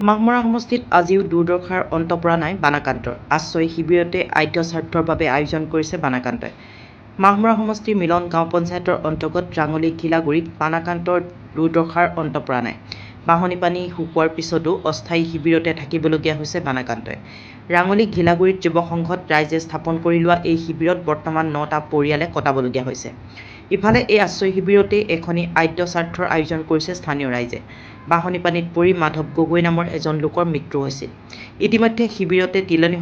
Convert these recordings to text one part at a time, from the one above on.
মাহমৰা সমষ্টিত আজিও দুৰ্দশাৰ অন্ত পৰা নাই বানাকান্তৰ। আশ্ৰয় শিবিৰতে আদ্য স্বাৰ্থৰ বাবে আয়োজন কৰিছে বানাকান্তই। মাহমৰা সমষ্টিৰ মিলন গাঁও পঞ্চায়তৰ অন্তৰ্গত ৰাঙলী ঘিলাগুৰিত বানাকান্তৰ দুৰ্দশাৰ অন্ত পৰা নাই। বাঢ়নী পানী শুকোৱাৰ পিছতো অস্থায়ী শিবিৰতে থাকিবলগীয়া হৈছে বানাকান্তই। ৰাঙলী ঘিলাগুৰিত যুৱ সংঘত ৰাইজে স্থাপন কৰি লোৱা এই শিবিৰত বৰ্তমান 9টা পৰিয়ালে কটাবলগীয়া হৈছে। ইফালে এই আশ্ৰয় শিবিৰতেই এখনি আদ্য স্বাৰ্থৰ আয়োজন কৰিছে স্থানীয় ৰাইজে। বাঢ়নী পানীত পৰি মাধৱ গগৈ নামৰ এজন লোকৰ মৃত্যু হৈছিল। ইতিমধ্যে শিবিৰতে তিলনী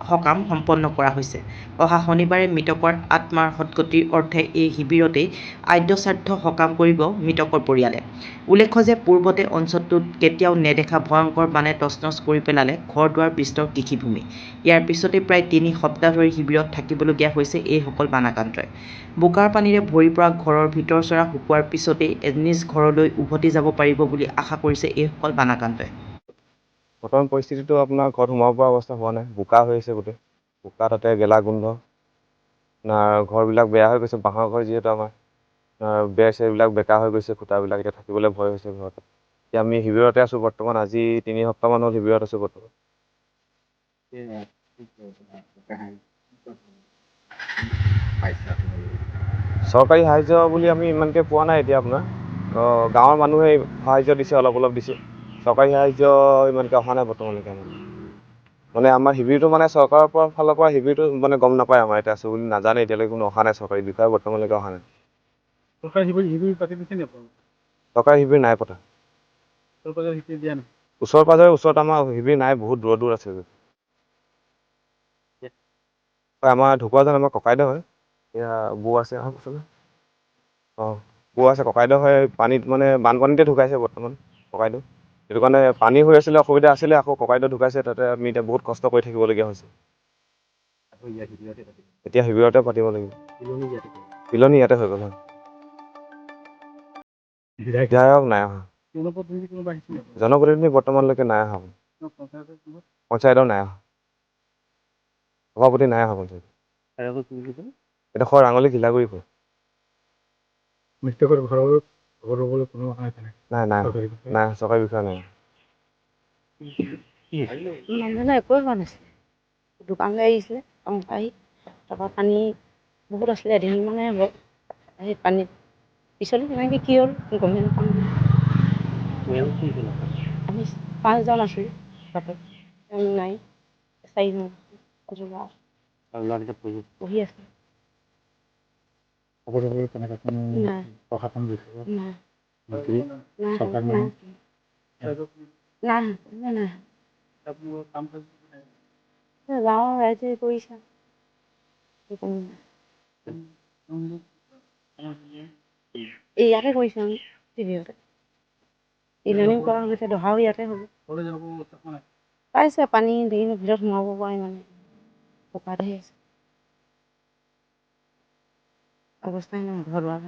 সকাম সম্পন্ন কৰা হৈছে। অহা শনিবাৰে মৃতকৰ আত্মাৰ সদ্গতিৰ অৰ্থে এই শিবিৰতেই আদ্য স্বাৰ্থ সকাম কৰিব মৃতকৰ পৰিয়ালে। উল্লেখ্য যে পূৰ্বতে অঞ্চলটোত কেতিয়াও নেদেখা ভয়ংকৰ বানে তছনছ কৰি পেলালে ঘৰ-দুৱাৰ বিস্তৰ কৃষিভূমি। ইয়াৰ পিছতে প্ৰায় 3 সপ্তাহ ধৰি শিবিৰত থাকিবলগীয়া হৈছে এইসকল বানাকান্তই। বোকাৰ পানীৰে ভৰি পৰা ঘৰৰ ভিতৰচৰা শুকোৱাৰ পিছতেই নিজ ঘৰলৈ উভতি যাব পাৰিব বুলি আশা কৰিছে এইসকল বানাকান্তই। বৰ্তমান পৰিস্থিতিটো আপোনাৰ ঘৰত সোমাব পৰা অৱস্থা হোৱা নাই, বোকা হৈ আছে গোটেই। বোকা তাতে গেলা গোন্ধ। ঘৰবিলাক বেয়া হৈ গৈছে, বাঁহৰ ঘৰ যিহেতু আমাৰ বেৰ চেৰবিলাক বেকা হৈ গৈছে, খুটাবিলাক এতিয়া থাকিবলৈ ভয় হৈছে ঘৰত। এতিয়া আমি শিবিৰতে আছোঁ বৰ্তমান, আজি 3 সপ্তাহমান হ'ল শিবিৰত আছোঁ বৰ্তমান। চৰকাৰী সাহায্য বুলি আমি ইমানকৈ পোৱা নাই এতিয়া আপোনাৰ। গাঁৱৰ মানুহে সাহায্য দিছে, অলপ অলপ দিছে। চৰকাৰী সাহায্য ইমানকৈ অহা নাই বৰ্তমানলৈকে আমাৰ। মানে আমাৰ শিবিৰটো মানে চৰকাৰৰ ফালৰ পৰা শিবিৰটো মানে গম নাপায় আমাৰ এতিয়া আছোঁ বুলি নাজানে, এতিয়ালৈকে কোনো অহা নাই, চৰকাৰী বিষয়ে বৰ্তমানলৈকে অহা নাই। চৰকাৰী শিবিৰ পাতি দিছে নি আপোনালোকে? চৰকাৰী শিবিৰ নাই পতা। ওচৰ-পাজৰে শিবিৰ দিয়া নাই? ওচৰত আমাৰ শিবিৰ নাই, বহুত দূৰ দূৰ আছে। আমাৰ ঢকুৱাজন আমাৰ ককাইদেউ হয়। এতিয়া বৌ আছে বৌ আছে, ককাইদেউ হয়। পানীত মানে বানপানীতে ঢুকাইছে বৰ্তমান ককাইদেউ। সেইটো কাৰণে পানী হৈ আছিলে, অসুবিধা আছিলে, আকৌ ককাইদেউ ঢুকাইছে, তাতে আমি এতিয়া বহুত কষ্ট কৰি থাকিবলগীয়া হৈছে। এতিয়া শিবিৰতে পাতিব লাগিব। তিলনি ইয়াতে হৈ গ'ল। বিধায়ক নাই অহা। জনপ্ৰতিনিধি বৰ্তমানলৈকে নাই অহা। পঞ্চায়তৰ নাই অহা। সভাপতি নাই অহা পঞ্চায়ত। এডোখৰ ৰাঙলী ঘিলাগুৰি কয়। মৃতকৰ ঘৰৰ খবৰ ল'বলৈ কোনো অহা নাই? নাই, চৰকাৰী বিষয়া নাই। মানুহজনে একোৱে হোৱা নাছিলে। দোকানলৈ আহিছিলে, আহি তাৰপৰা পানী বহুত আছিলে, এদিন মানে হ'ব সেই পানীত পিছলৈ তেনেকৈ কি হ'ল গমেই নাপাওঁ। আমি 5জন আছোঁ, বাপেক নাই 4জন পঢ়ি আছে। খবৰ কেনেকৈ প্ৰশাসন দিছে? চৰকাৰ নাই। গাঁৱৰ ৰাইজে কৰিছে। ইয়াতে কৰিছে আমি শিবিৰতে। তিলনিও কৰা হৈছে, দহাও ইয়াতে হ'ব। পাইছে পানী দিনৰ ভিতৰত সোমাব পৰা মানে বোকাত আহি আছে। অৱস্থাই নাই ঘৰ-দুৱাৰ।